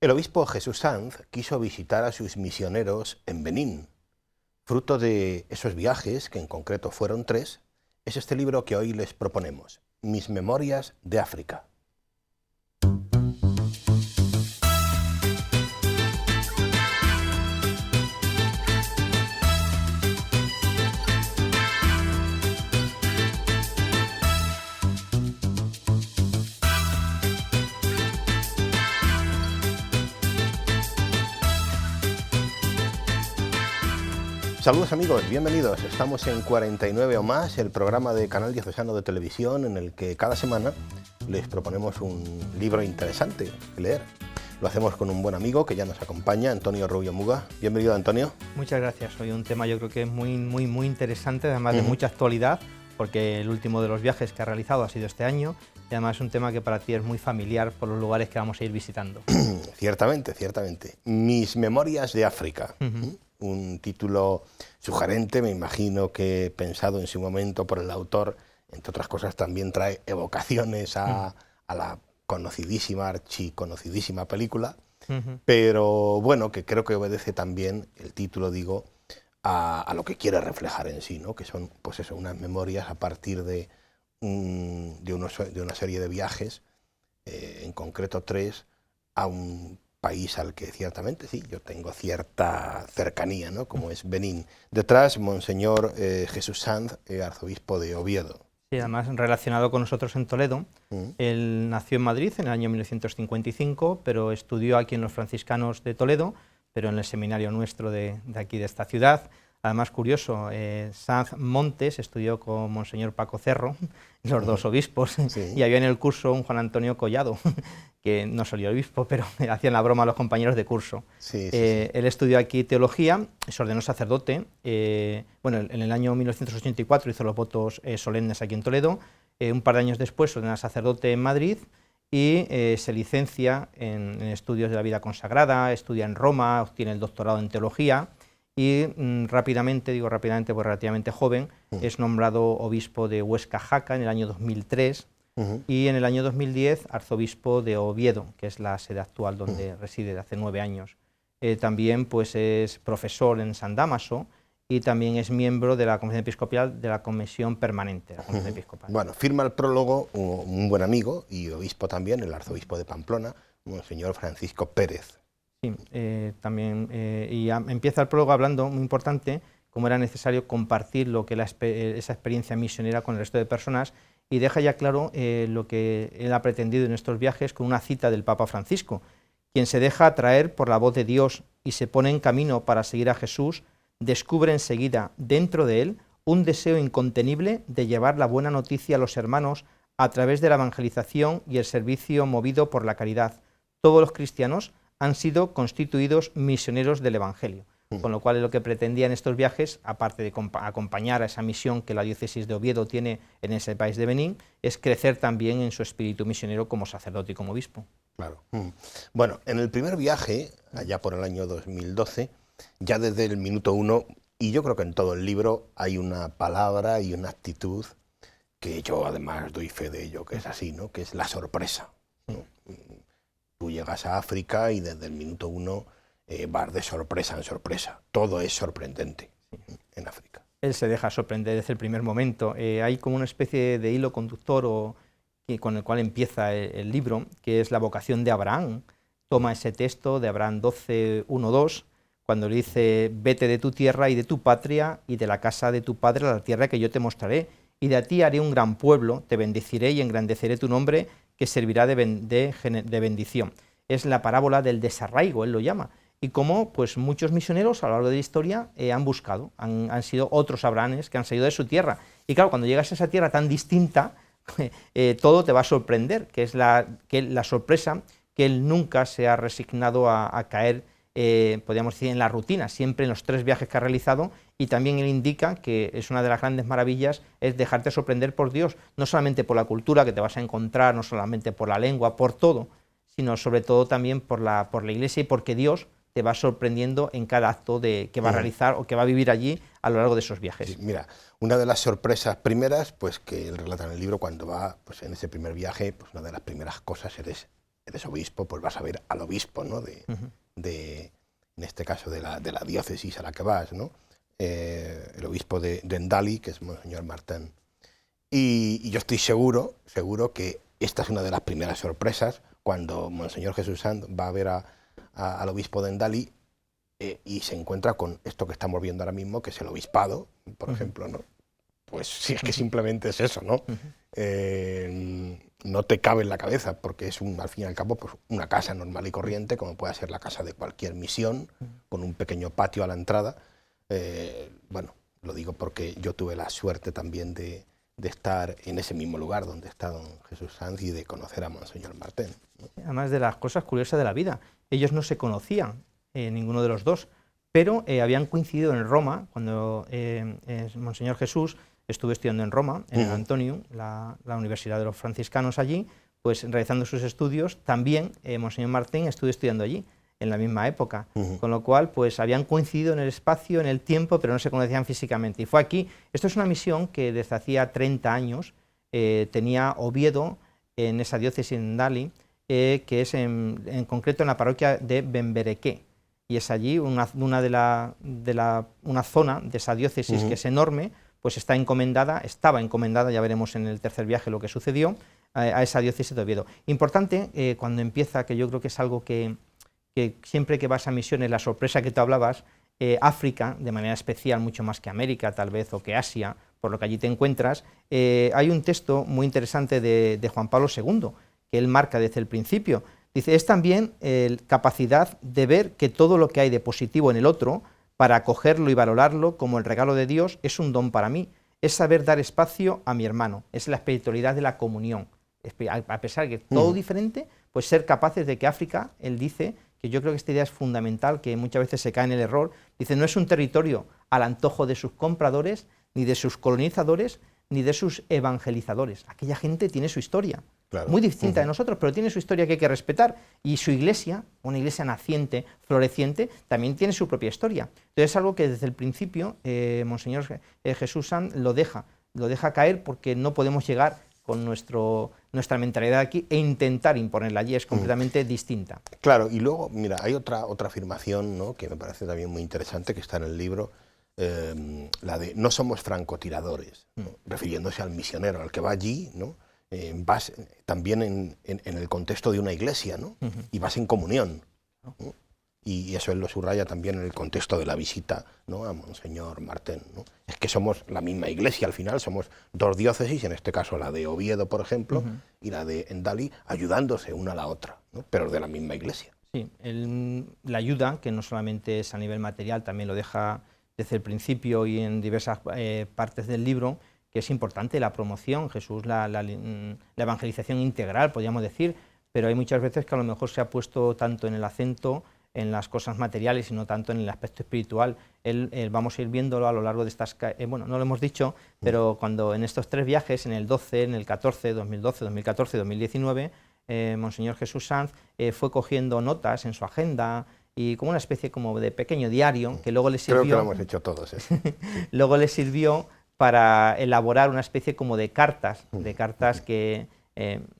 El obispo Jesús Sanz quiso visitar a sus misioneros en Benín. Fruto de esos viajes, que en concreto fueron 3, es este libro que hoy les proponemos, Mis Memorias de África. Saludos amigos, bienvenidos. Estamos en 49 o más, el programa de Canal Diocesano de Televisión en el que cada semana les proponemos un libro interesante que leer. Lo hacemos con un buen amigo que ya nos acompaña, Antonio Rubio Muga. Bienvenido, Antonio. Muchas gracias. Hoy un tema yo creo que es muy interesante, además de mucha actualidad, porque el último de los viajes que ha realizado ha sido este año y además es un tema que para ti es muy familiar por los lugares que vamos a ir visitando. Ciertamente, ciertamente. Mis Memorias de África. Un título sugerente, me imagino que pensado en su momento por el autor, entre otras cosas también trae evocaciones a la conocidísima, archiconocidísima película, pero bueno, que creo que obedece también, el título digo, a lo que quiere reflejar en sí, ¿no? Que son pues eso, unas memorias a partir de una serie de viajes, en concreto 3, a un país al que ciertamente sí, yo tengo cierta cercanía, ¿no? Como es Benín. Detrás, Monseñor Jesús Sanz, arzobispo de Oviedo. Sí, además relacionado con nosotros en Toledo. Él nació en Madrid en el año 1955, pero estudió aquí en los franciscanos de Toledo, pero en el seminario nuestro de aquí, de esta ciudad. Además, curioso, Sanz Montes estudió con Monseñor Paco Cerro, los dos obispos, y había en el curso un Juan Antonio Collado, que no salió obispo, pero hacían la broma a los compañeros de curso. Él estudió aquí teología, se ordenó sacerdote, bueno, en el año 1984 hizo los votos solemnes aquí en Toledo, un par de años después se ordena sacerdote en Madrid y se licencia en estudios de la vida consagrada, estudia en Roma, obtiene el doctorado en teología, y rápidamente, digo rápidamente, pues relativamente joven, es nombrado obispo de Huesca Jaca en el año 2003 y en el año 2010 arzobispo de Oviedo, que es la sede actual donde reside de hace 9 años. También pues es profesor en San Dámaso y también es miembro de la Comisión Episcopal de la Comisión Permanente de la Comisión Episcopal. Bueno, firma el prólogo un buen amigo y obispo también, el arzobispo de Pamplona, Monseñor Francisco Pérez. Sí, también, y empieza el prólogo hablando, muy importante, cómo era necesario compartir lo que esa experiencia misionera con el resto de personas y deja ya claro lo que él ha pretendido en estos viajes con una cita del Papa Francisco. Quien se deja atraer por la voz de Dios y se pone en camino para seguir a Jesús, descubre enseguida dentro de él un deseo incontenible de llevar la buena noticia a los hermanos a través de la evangelización y el servicio movido por la caridad. Todos los cristianos han sido constituidos misioneros del Evangelio, con lo cual lo que pretendía en estos viajes, aparte de acompañar a esa misión que la diócesis de Oviedo tiene en ese país de Benín, es crecer también en su espíritu misionero como sacerdote y como obispo. Claro. Bueno, en el primer viaje, allá por el año 2012, ya desde el minuto 1, y yo creo que en todo el libro hay una palabra y una actitud que yo además doy fe de ello, que es así, ¿no? Que es la sorpresa, ¿no? Tú llegas a África y desde el minuto 1 vas de sorpresa en sorpresa. Todo es sorprendente en África. Él se deja sorprender desde el primer momento. Hay como una especie de hilo conductor con el cual empieza el libro, que es la vocación de Abraham. Toma ese texto de Abraham 12, 1, 2, cuando le dice: vete de tu tierra y de tu patria y de la casa de tu padre a la tierra que yo te mostraré, y de ti haré un gran pueblo, te bendeciré y engrandeceré tu nombre, que servirá de bendición. Es la parábola del desarraigo, él lo llama, y como pues muchos misioneros a lo largo de la historia han buscado, han sido otros Abrahames que han salido de su tierra, y claro, cuando llegas a esa tierra tan distinta, todo te va a sorprender, que es la sorpresa que él nunca se ha resignado a caer, podríamos decir, en la rutina, siempre en los 3 viajes que ha realizado, y también él indica que es una de las grandes maravillas, es dejarte sorprender por Dios, no solamente por la cultura que te vas a encontrar, no solamente por la lengua, por todo, sino sobre todo también por la Iglesia y porque Dios te va sorprendiendo en cada acto que va a realizar o que va a vivir allí a lo largo de esos viajes. Sí, mira, una de las sorpresas primeras, pues que él relata en el libro, cuando va pues en ese primer viaje, pues una de las primeras cosas es eres obispo, pues vas a ver al obispo, ¿no? En este caso de la diócesis a la que vas, ¿no? El obispo de Ndali, que es Monseñor Martín. Y yo estoy seguro que esta es una de las primeras sorpresas cuando Monseñor Jesús Sanz va a ver al obispo de Ndali y se encuentra con esto que estamos viendo ahora mismo, que es el obispado, por ejemplo, ¿no? Pues sí, es que simplemente es eso, ¿no? No te cabe en la cabeza, porque es, al fin y al cabo, pues una casa normal y corriente, como puede ser la casa de cualquier misión, con un pequeño patio a la entrada. Bueno, lo digo porque yo tuve la suerte también de estar en ese mismo lugar donde está don Jesús Sanz y de conocer a Monseñor Martín, ¿no? Además de las cosas curiosas de la vida, ellos no se conocían, ninguno de los dos, pero habían coincidido en Roma, cuando Monseñor Jesús estuvo estudiando en Roma, en el Antonium, la Universidad de los Franciscanos allí, pues realizando sus estudios, también Monseñor Martín estuvo estudiando allí, en la misma época, con lo cual pues habían coincidido en el espacio, en el tiempo, pero no se conocían físicamente. Y fue aquí, esto es una misión que desde hacía 30 años tenía Oviedo en esa diócesis en Ndali, que es en concreto en la parroquia de Bemberequé, y es allí una zona de esa diócesis que es enorme, pues estaba encomendada, ya veremos en el tercer viaje lo que sucedió, a esa diócesis de Oviedo. Importante, cuando empieza, que yo creo que es algo que siempre que vas a misiones, la sorpresa que tú hablabas, África, de manera especial, mucho más que América tal vez, o que Asia, por lo que allí te encuentras, hay un texto muy interesante de Juan Pablo II, que él marca desde el principio. Dice, es también capacidad de ver que todo lo que hay de positivo en el otro, para acogerlo y valorarlo como el regalo de Dios, es un don para mí, es saber dar espacio a mi hermano, es la espiritualidad de la comunión. A pesar de que es todo diferente, pues ser capaces de que África, él dice, que yo creo que esta idea es fundamental, que muchas veces se cae en el error, dice, no es un territorio al antojo de sus compradores, ni de sus colonizadores, ni de sus evangelizadores. Aquella gente tiene su historia, claro, muy distinta de nosotros, pero tiene su historia que hay que respetar, y su iglesia, una iglesia naciente, floreciente, también tiene su propia historia. Entonces es algo que desde el principio Monseñor Jesús Sanz lo deja caer, porque no podemos llegar con nuestra mentalidad aquí e intentar imponerla allí, es completamente distinta. Claro, y luego, mira, hay otra afirmación, ¿no?, que me parece también muy interesante, que está en el libro, la de no somos francotiradores, ¿no?, refiriéndose al misionero, al que va allí, ¿no?, vas también en el contexto de una iglesia, ¿no?, y vas en comunión, ¿no? Y eso él lo subraya también en el contexto de la visita, ¿no?, a Monseñor Martín, ¿no? Es que somos la misma iglesia, al final somos dos diócesis, en este caso la de Oviedo, por ejemplo, y la de Ndali, ayudándose una a la otra, ¿no?, pero de la misma iglesia. Sí, la ayuda, que no solamente es a nivel material, también lo deja desde el principio y en diversas partes del libro, que es importante la promoción, Jesús, la evangelización integral, podríamos decir, pero hay muchas veces que a lo mejor se ha puesto tanto en el acento en las cosas materiales y no tanto en el aspecto espiritual. Vamos a ir viéndolo a lo largo de estas... bueno, no lo hemos dicho, pero cuando en estos 3 viajes, en el 12, en el 14, 2012, 2014 y 2019, Monseñor Jesús Sanz fue cogiendo notas en su agenda y como una especie como de pequeño diario que luego le sirvió... Creo que lo hemos hecho todos, ¿eh? Luego le sirvió para elaborar una especie como de cartas que...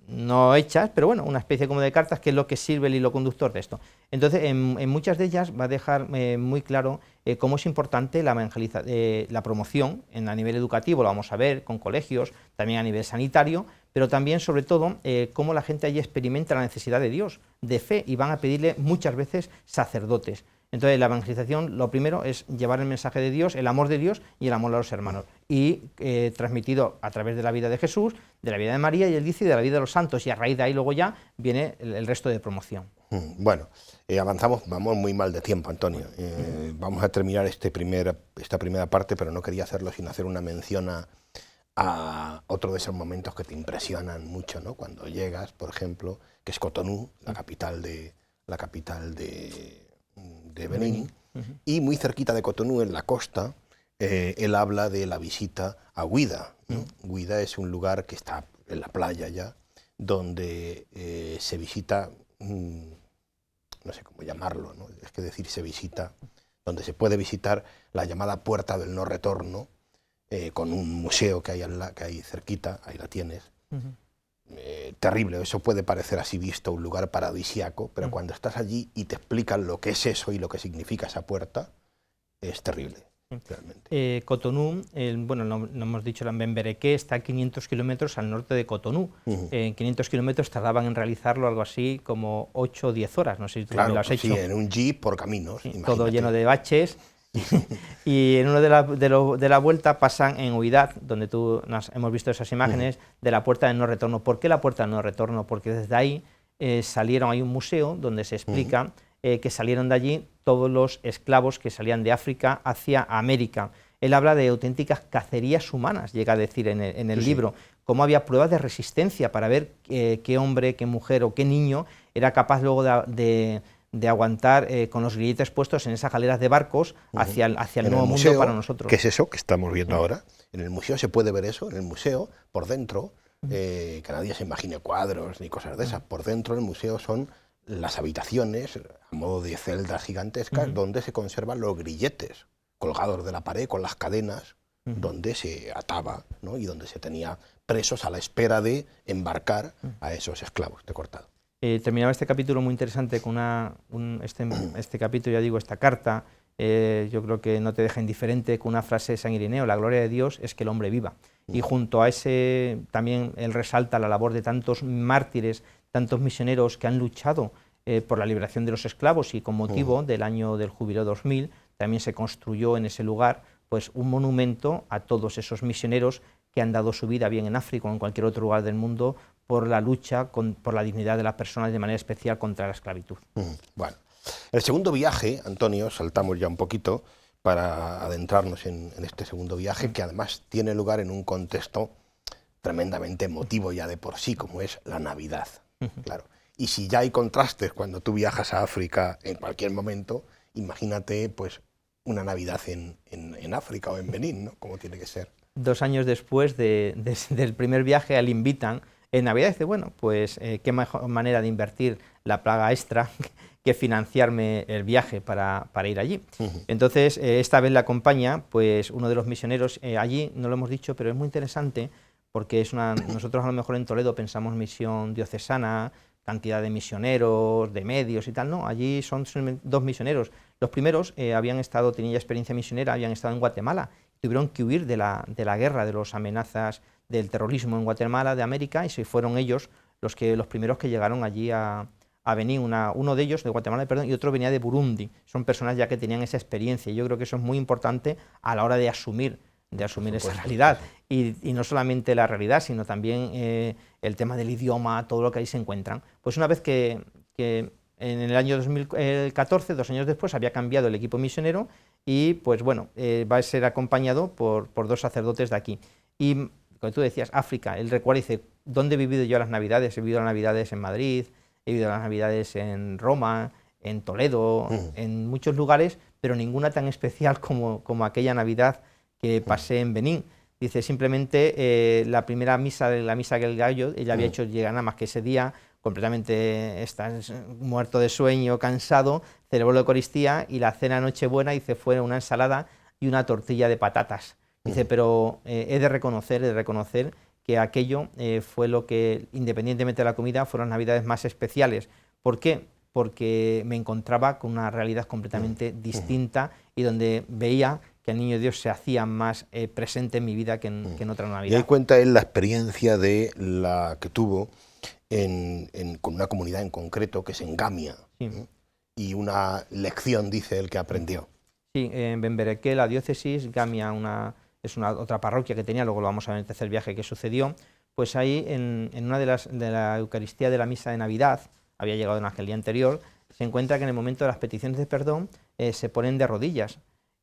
no hechas, pero bueno, una especie como de cartas, que es lo que sirve el hilo conductor de esto. Entonces, en muchas de ellas va a dejar muy claro cómo es importante la promoción a nivel educativo, lo vamos a ver con colegios, también a nivel sanitario, pero también, sobre todo, cómo la gente allí experimenta la necesidad de Dios, de fe, y van a pedirle muchas veces sacerdotes. Entonces, la evangelización, lo primero es llevar el mensaje de Dios, el amor de Dios y el amor a los hermanos, y transmitido a través de la vida de Jesús, de la vida de María, y él dice, de la vida de los santos, y a raíz de ahí luego ya viene el resto de promoción. Bueno, avanzamos, vamos muy mal de tiempo, Antonio. Vamos a terminar esta primera parte, pero no quería hacerlo sin hacer una mención a otro de esos momentos que te impresionan mucho, ¿no? Cuando llegas, por ejemplo, que es Cotonú, la capital de Benín, y muy cerquita de Cotonú, en la costa, él habla de la visita a Huida, ¿no? Huida es un lugar que está en la playa ya, donde se visita, no sé cómo llamarlo, ¿no?, es que decir se visita, donde se puede visitar la llamada Puerta del No Retorno, con un museo que hay cerquita, ahí la tienes, terrible. Eso puede parecer así visto un lugar paradisíaco, pero cuando estás allí y te explican lo que es eso y lo que significa esa puerta, es terrible. Realmente. Cotonú, bueno, no hemos dicho, la Bembereké está a 500 kilómetros al norte de Cotonú. En 500 kilómetros tardaban en realizarlo algo así como 8 o 10 horas, no sé si tú lo has hecho. Sí, en un jeep por caminos. Sí, todo lleno de baches. Y en uno de la vuelta pasan en Huidad, donde hemos visto esas imágenes, de la puerta de no retorno. ¿Por qué la puerta de no retorno? Porque desde ahí hay un museo donde se explica que salieron de allí todos los esclavos que salían de África hacia América. Él habla de auténticas cacerías humanas, llega a decir en el libro, cómo había pruebas de resistencia para ver qué hombre, qué mujer o qué niño era capaz luego de aguantar con los grilletes puestos en esas galeras de barcos hacia el nuevo mundo para nosotros. ¿Qué es eso que estamos viendo ahora? En el museo se puede ver eso, en el museo, por dentro, que nadie se imagine cuadros ni cosas de esas. Por dentro del museo son las habitaciones, a modo de celdas gigantescas, donde se conservan los grilletes colgados de la pared con las cadenas, donde se ataba, ¿no? Y donde se tenía presos a la espera de embarcar a esos esclavos. Te he cortado. Terminaba este capítulo muy interesante con este capítulo, ya digo, esta carta, yo creo que no te deja indiferente, con una frase de San Ireneo: la gloria de Dios es que el hombre viva. Y junto a ese también él resalta la labor de tantos mártires, tantos misioneros que han luchado por la liberación de los esclavos, y con motivo del año del Jubileo 2000 también se construyó en ese lugar pues un monumento a todos esos misioneros que han dado su vida, bien en África o en cualquier otro lugar del mundo, por la lucha por la dignidad de las personas, de manera especial contra la esclavitud. Bueno, el segundo viaje, Antonio, saltamos ya un poquito para adentrarnos en este segundo viaje, que además tiene lugar en un contexto tremendamente emotivo ya de por sí, como es la Navidad. Claro. Y si ya hay contrastes cuando tú viajas a África en cualquier momento, imagínate pues una Navidad en África o en Benín, ¿no? Como tiene que ser. 2 años después del primer viaje, le invitan en Navidad, y dice, bueno, pues qué mejor manera de invertir la paga extra que financiarme el viaje para ir allí. Entonces, esta vez le acompaña pues uno de los misioneros allí, no lo hemos dicho, pero es muy interesante, porque nosotros a lo mejor en Toledo pensamos misión diocesana, cantidad de misioneros, de medios y tal, no, allí son 2 misioneros. Los primeros tenían ya experiencia misionera, habían estado en Guatemala, tuvieron que huir de la guerra, de las amenazas del terrorismo en Guatemala, de América, y se fueron ellos los primeros que llegaron allí a Benín. Uno de ellos, de Guatemala, perdón, y otro venía de Burundi. Son personas ya que tenían esa experiencia, y yo creo que eso es muy importante a la hora de asumir esa realidad, y no solamente la realidad, sino también el tema del idioma, todo lo que ahí se encuentran. Pues una vez que en el año 2014, 2 años después, había cambiado el equipo misionero, y pues bueno, va a ser acompañado por 2 sacerdotes de aquí. Y como tú decías, África, él recuerda y dice, ¿dónde he vivido yo las Navidades? He vivido las Navidades en Madrid, he vivido las Navidades en Roma, en Toledo, en muchos lugares, pero ninguna tan especial como aquella Navidad que pasé en Benín. Dice, simplemente la primera misa, la misa del gallo, ella había hecho llegar nada más que ese día, completamente muerto de sueño, cansado, celebró la Eucaristía, y la cena de Nochebuena, dice, fue una ensalada y una tortilla de patatas. Dice, pero he de reconocer que aquello fue lo que, independientemente de la comida, fueron las Navidades más especiales. ¿Por qué? Porque me encontraba con una realidad completamente distinta, y donde veía que el Niño Dios se hacía más presente en mi vida que en otra Navidad. Y ahí cuenta él la experiencia de la que tuvo con una comunidad en concreto, que es en Gamia, y una lección, dice él, que aprendió. Sí, en Bembereké, la diócesis, Gamia es otra parroquia que tenía, luego lo vamos a ver en el tercer viaje que sucedió. Pues ahí, en una de la Eucaristía de la misa de Navidad, había llegado en aquel día anterior, se encuentra que en el momento de las peticiones de perdón se ponen de rodillas,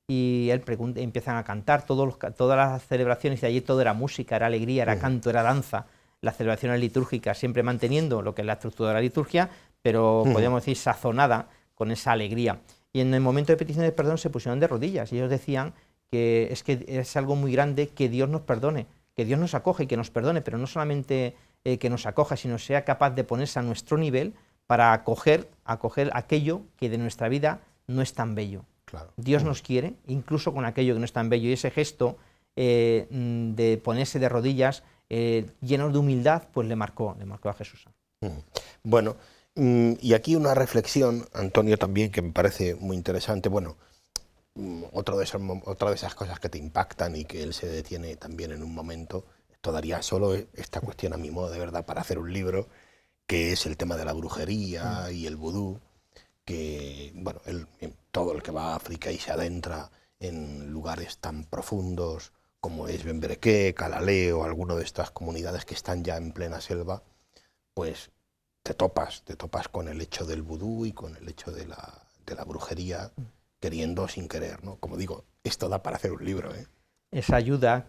y él empiezan a cantar todas las celebraciones, y allí todo era música, era alegría, era canto, era danza, las celebraciones litúrgicas siempre manteniendo lo que es la estructura de la liturgia, pero podríamos decir sazonada con esa alegría. Y en el momento de peticiones de perdón se pusieron de rodillas, y ellos decían que es algo muy grande que Dios nos perdone, que Dios nos acoge y que nos perdone, pero no solamente que nos acoja, sino sea capaz de ponerse a nuestro nivel para acoger aquello que de nuestra vida no es tan bello. Claro. Dios nos quiere, incluso con aquello que no es tan bello, y ese gesto de ponerse de rodillas llenos de humildad, pues le marcó a Jesús. Bueno, y aquí una reflexión, Antonio, también que me parece muy interesante. Bueno, otra de esas cosas que te impactan y que él se detiene también en un momento, esto daría solo esta cuestión a mi modo de verdad para hacer un libro, que es el tema de la brujería y el vudú, que bueno, todo el que va a África y se adentra en lugares tan profundos como es Bembereké, Calaleo, alguna de estas comunidades que están ya en plena selva, pues te topas con el hecho del vudú y con el hecho de la brujería, queriendo sin querer, ¿no? Como digo, esto da para hacer un libro, ¿eh? Esa ayuda,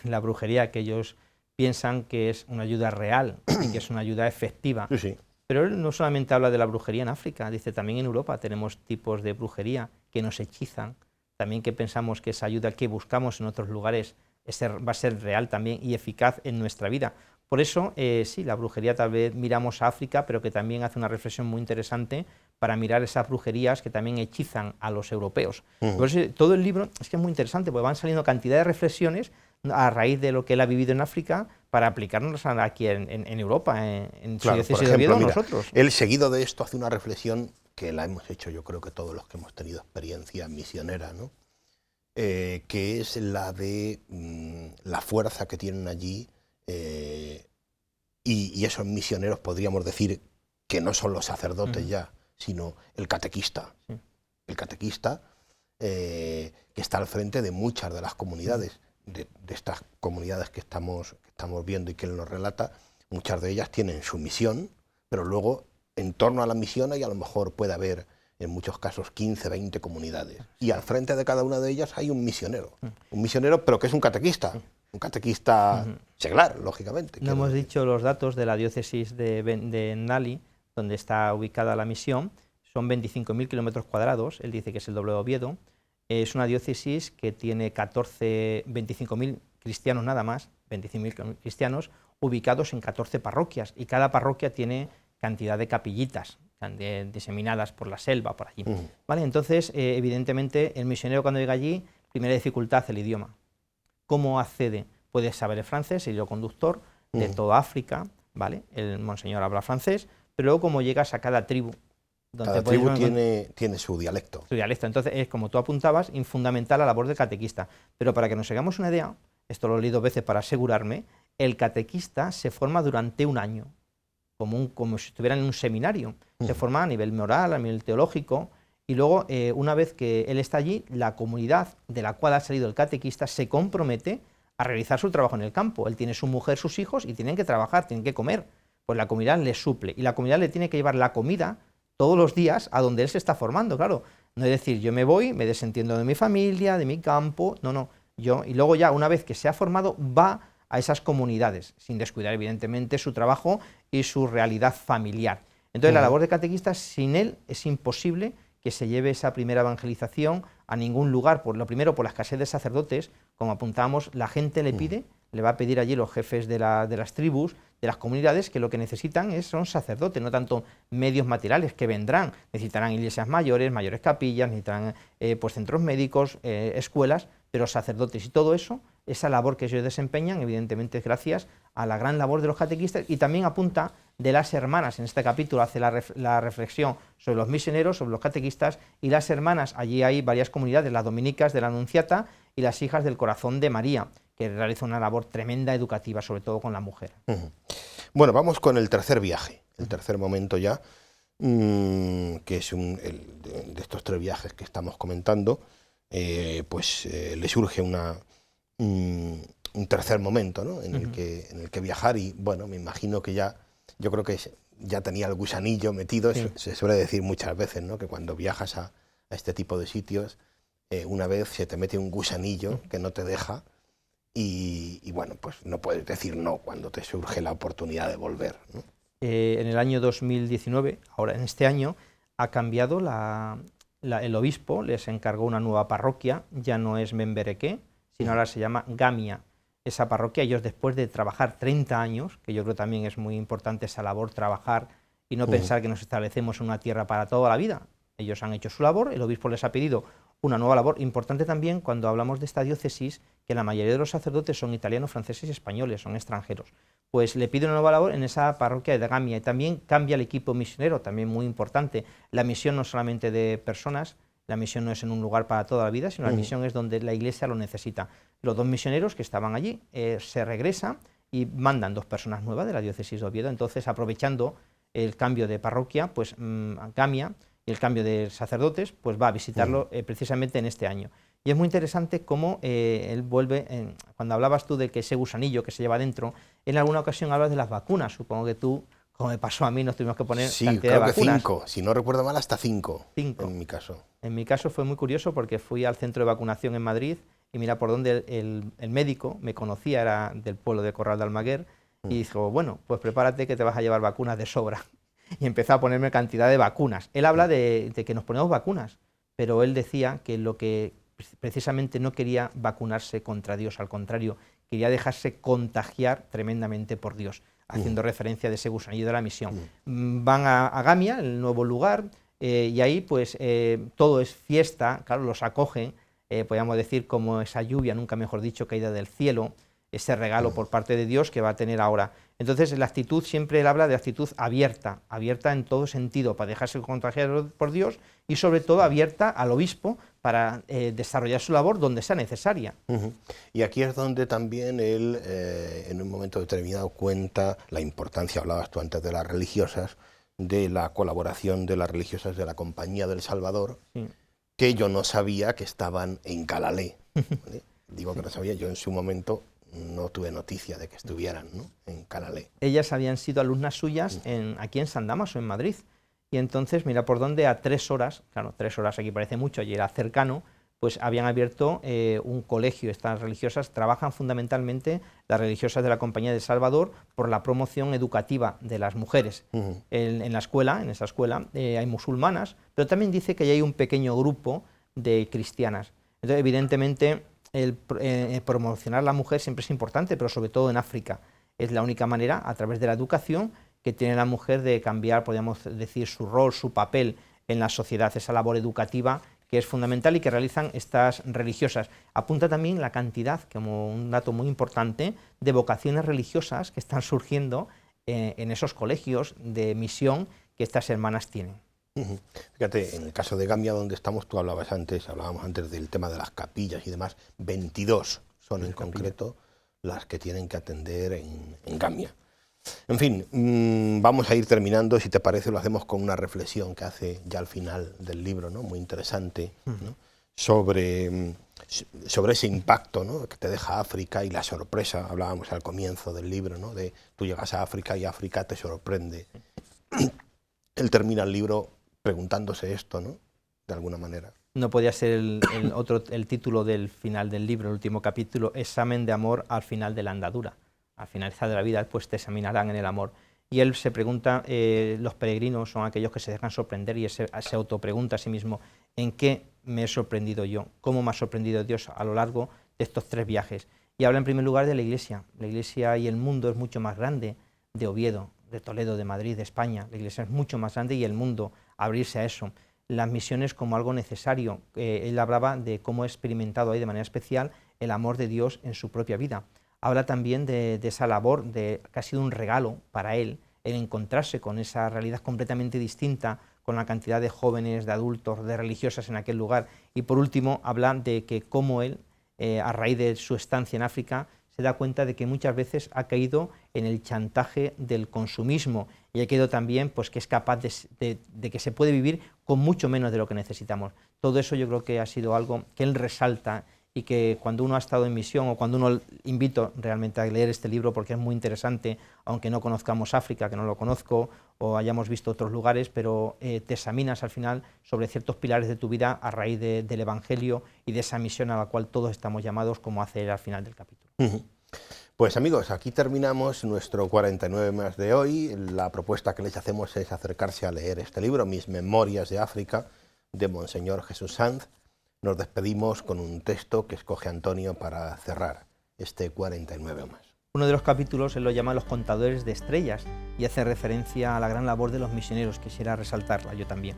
la brujería, que ellos piensan que es una ayuda real y que es una ayuda efectiva. Sí, sí. Pero él no solamente habla de la brujería en África, dice también en Europa tenemos tipos de brujería que nos hechizan, también que pensamos que esa ayuda que buscamos en otros lugares va a ser real también y eficaz en nuestra vida. Por eso, sí, la brujería tal vez miramos a África, pero que también hace una reflexión muy interesante para mirar esas brujerías que también hechizan a los europeos. Por eso, todo el libro es que es muy interesante, porque van saliendo cantidad de reflexiones a raíz de lo que él ha vivido en África para aplicarnos aquí en Europa, en su diócesis de Oviedo, nosotros. Él, seguido de esto, hace una reflexión que la hemos hecho yo creo que todos los que hemos tenido experiencia misionera, ¿no? Que es la de la fuerza que tienen allí, y esos misioneros podríamos decir que no son los sacerdotes ya, sino el catequista. El catequista que está al frente de muchas de las comunidades, de estas comunidades que estamos viendo y que él nos relata. Muchas de ellas tienen su misión, pero luego en torno a la misión hay a lo mejor puede haber en muchos casos 15, 20 comunidades. Y al frente de cada una de ellas hay un misionero pero que es un catequista seglar, lógicamente. No hemos dicho los datos de la diócesis de Nali, donde está ubicada la misión. Son 25.000 kilómetros cuadrados, él dice que es el doble de Oviedo. Es una diócesis que tiene 25.000 cristianos nada más, 25.000 cristianos, ubicados en 14 parroquias, y cada parroquia tiene cantidad de capillitas diseminadas por la selva, por allí. ¿Vale? Entonces, evidentemente, el misionero cuando llega allí, primera dificultad, el idioma. ¿Cómo accede? Puede saber el francés, el hilo conductor de toda África, ¿vale? El monseñor habla francés, pero luego como llegas a cada tribu, cada tribu tiene su dialecto. Su dialecto. Entonces, es como tú apuntabas, fundamental la labor del catequista. Pero para que nos hagamos una idea, esto lo he leído 2 veces para asegurarme, el catequista se forma durante un año, como si estuviera en un seminario. Se forma a nivel moral, a nivel teológico, y luego, una vez que él está allí, la comunidad de la cual ha salido el catequista se compromete a realizar su trabajo en el campo. Él tiene su mujer, sus hijos, y tienen que trabajar, tienen que comer. Pues la comunidad le suple, y la comunidad le tiene que llevar la comida todos los días a donde él se está formando, claro. No es decir, yo me voy, me desentiendo de mi familia, de mi campo, no. Y luego ya, una vez que se ha formado, va a esas comunidades, sin descuidar evidentemente su trabajo y su realidad familiar. Entonces la labor de catequista, sin él es imposible que se lleve esa primera evangelización a ningún lugar. Lo primero, por la escasez de sacerdotes, como apuntábamos, la gente le va a pedir allí los jefes de las tribus, de las comunidades, que lo que necesitan son sacerdotes, no tanto medios materiales que vendrán. Necesitarán iglesias mayores capillas, necesitarán pues centros médicos, escuelas, pero sacerdotes. Y todo eso, esa labor que ellos desempeñan, evidentemente es gracias a la gran labor de los catequistas, y también apunta de las hermanas. En este capítulo hace la reflexión sobre los misioneros, sobre los catequistas y las hermanas. Allí hay varias comunidades, las dominicas de la Anunciata y las hijas del Corazón de María, que realiza una labor tremenda educativa, sobre todo con la mujer. Bueno, vamos con el tercer viaje, el tercer momento ya, que es de estos 3 viajes que estamos comentando, le surge un tercer momento, ¿no? en el que viajar, y bueno, me imagino que yo creo que ya tenía el gusanillo metido. Sí. Se suele decir muchas veces, ¿no? Que cuando viajas a este tipo de sitios, una vez se te mete un gusanillo que no te deja, y bueno, pues no puedes decir no cuando te surge la oportunidad de volver, ¿no? En el año 2019, ahora en este año, ha cambiado el obispo, les encargó una nueva parroquia, ya no es Bembereké, sino ahora se llama Gamia. Esa parroquia, ellos después de trabajar 30 años, que yo creo también es muy importante esa labor, trabajar y no pensar que nos establecemos en una tierra para toda la vida. Ellos han hecho su labor, el obispo les ha pedido una nueva labor. Importante también cuando hablamos de esta diócesis, que la mayoría de los sacerdotes son italianos, franceses y españoles, son extranjeros. Pues le pide una nueva labor en esa parroquia de Gamia y también cambia el equipo misionero, también muy importante. La misión no es solamente de personas, la misión no es en un lugar para toda la vida, sino la misión es donde la Iglesia lo necesita. Los 2 misioneros que estaban allí se regresan y mandan 2 personas nuevas de la diócesis de Oviedo. Entonces, aprovechando el cambio de parroquia, pues Gamia, y el cambio de sacerdotes, pues va a visitarlo precisamente en este año. Y es muy interesante cómo él vuelve, cuando hablabas tú de que ese gusanillo que se lleva dentro, en alguna ocasión hablas de las vacunas. Supongo que tú, como me pasó a mí, nos tuvimos que poner cantidad de vacunas. Sí, creo que 5, si no recuerdo mal, hasta 5 en mi caso. En mi caso fue muy curioso porque fui al centro de vacunación en Madrid y mira por dónde el médico me conocía, era del pueblo de Corral de Almaguer, y dijo, bueno, pues prepárate que te vas a llevar vacunas de sobra. Y empezó a ponerme cantidad de vacunas. Él habla de que nos ponemos vacunas, pero él decía que lo que precisamente no quería vacunarse contra Dios, al contrario, quería dejarse contagiar tremendamente por Dios, haciendo referencia de ese gusanillo de la misión. Van a Gamia, el nuevo lugar, y ahí pues todo es fiesta, claro, los acogen, podríamos decir como esa lluvia, nunca mejor dicho, caída del cielo, ese regalo por parte de Dios que va a tener ahora. Entonces la actitud, siempre él habla de actitud abierta, abierta en todo sentido, para dejarse contagiar por Dios y sobre todo abierta al obispo para desarrollar su labor donde sea necesaria. Y aquí es donde también él, en un momento determinado, cuenta la importancia, hablabas tú antes de las religiosas, de la colaboración de las religiosas de la Compañía del Salvador, que yo no sabía que estaban en Calalé. ¿Vale? Digo que no sabía, yo en su momento no tuve noticia de que estuvieran, ¿no?, en Calalé. Ellas habían sido alumnas suyas aquí en San Damaso, en Madrid. Y entonces, mira por dónde, a 3 horas, claro, 3 horas aquí parece mucho y era cercano, pues habían abierto un colegio. Estas religiosas trabajan fundamentalmente, las religiosas de la Compañía de Salvador, por la promoción educativa de las mujeres. En la escuela, en esa escuela, hay musulmanas, pero también dice que hay un pequeño grupo de cristianas. Entonces, evidentemente, promocionar a la mujer siempre es importante, pero sobre todo en África. Es la única manera, a través de la educación, que tiene la mujer de cambiar, podríamos decir, su rol, su papel en la sociedad, esa labor educativa que es fundamental y que realizan estas religiosas. Apunta también la cantidad, como un dato muy importante, de vocaciones religiosas que están surgiendo en esos colegios de misión que estas hermanas tienen. Fíjate, en el caso de Gambia, donde estamos, tú hablábamos antes del tema de las capillas y demás, 22 son en concreto las que tienen que atender en Gambia. En fin, vamos a ir terminando, si te parece lo hacemos con una reflexión que hace ya al final del libro, ¿no?, muy interesante, ¿no?, sobre ese impacto, ¿no?, que te deja África y la sorpresa. Hablábamos al comienzo del libro, ¿no?, de tú llegas a África y África te sorprende. Él termina el libro preguntándose esto, ¿no?, de alguna manera. No podía ser el título del final del libro, el último capítulo, examen de amor al final de la andadura. Al finalizar de la vida, pues te examinarán en el amor. Y él se pregunta, los peregrinos son aquellos que se dejan sorprender y se autopregunta a sí mismo, ¿en qué me he sorprendido yo? ¿Cómo me ha sorprendido Dios a lo largo de estos 3 viajes? Y habla en primer lugar de la Iglesia. La Iglesia y el mundo es mucho más grande, de Oviedo, de Toledo, de Madrid, de España. La Iglesia es mucho más grande y el mundo, abrirse a eso. Las misiones como algo necesario. Él hablaba de cómo ha experimentado ahí de manera especial el amor de Dios en su propia vida. Habla también de esa labor, que ha sido un regalo para él, el encontrarse con esa realidad completamente distinta, con la cantidad de jóvenes, de adultos, de religiosas en aquel lugar. Y por último, habla de que cómo él, a raíz de su estancia en África, se da cuenta de que muchas veces ha caído en el chantaje del consumismo y ha caído también pues, que es capaz de que se puede vivir con mucho menos de lo que necesitamos. Todo eso yo creo que ha sido algo que él resalta y que cuando uno ha estado en misión o cuando uno invito realmente a leer este libro porque es muy interesante, aunque no conozcamos África, que no lo conozco, o hayamos visto otros lugares, pero te examinas al final sobre ciertos pilares de tu vida a raíz del Evangelio y de esa misión a la cual todos estamos llamados, como hace él al final del capítulo. Pues amigos, aquí terminamos nuestro 49 más de hoy. La propuesta que les hacemos es acercarse a leer este libro, Mis Memorias de África, de Monseñor Jesús Sanz. Nos despedimos con un texto que escoge Antonio para cerrar este 49 más. Uno de los capítulos él lo llama Los contadores de estrellas y hace referencia a la gran labor de los misioneros. Quisiera resaltarla yo también.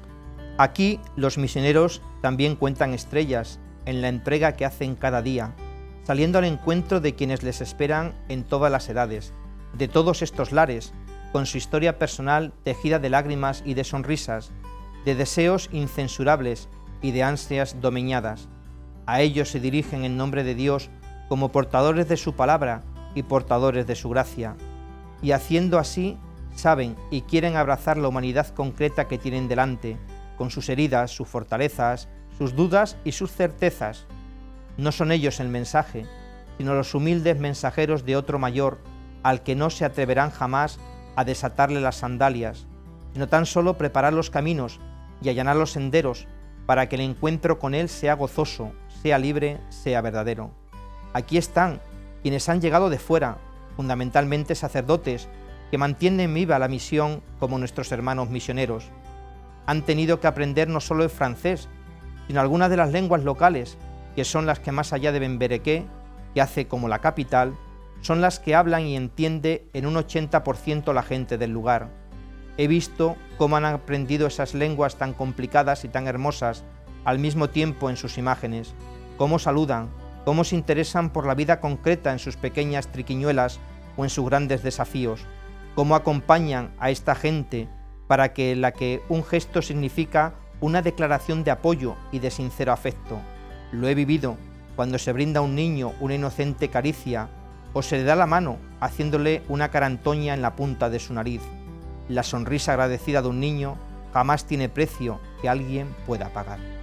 Aquí los misioneros también cuentan estrellas en la entrega que hacen cada día, saliendo al encuentro de quienes les esperan en todas las edades, de todos estos lares, con su historia personal tejida de lágrimas y de sonrisas, de deseos incensurables y de ansias domeñadas. A ellos se dirigen en nombre de Dios como portadores de su palabra y portadores de su gracia, y haciendo así saben y quieren abrazar la humanidad concreta que tienen delante, con sus heridas, sus fortalezas, sus dudas y sus certezas. No son ellos el mensaje, sino los humildes mensajeros de otro mayor, al que no se atreverán jamás a desatarle las sandalias, sino tan solo preparar los caminos y allanar los senderos, para que el encuentro con Él sea gozoso, sea libre, sea verdadero. Aquí están quienes han llegado de fuera, fundamentalmente sacerdotes, que mantienen viva la misión como nuestros hermanos misioneros. Han tenido que aprender no solo el francés, sino algunas de las lenguas locales, que son las que más allá de Bemberequé, que hace como la capital, son las que hablan y entiende en un 80% la gente del lugar. He visto cómo han aprendido esas lenguas tan complicadas y tan hermosas al mismo tiempo en sus imágenes, cómo saludan, cómo se interesan por la vida concreta en sus pequeñas triquiñuelas o en sus grandes desafíos, cómo acompañan a esta gente para que la que un gesto significa una declaración de apoyo y de sincero afecto. Lo he vivido cuando se brinda a un niño una inocente caricia o se le da la mano haciéndole una carantoña en la punta de su nariz. La sonrisa agradecida de un niño jamás tiene precio que alguien pueda pagar.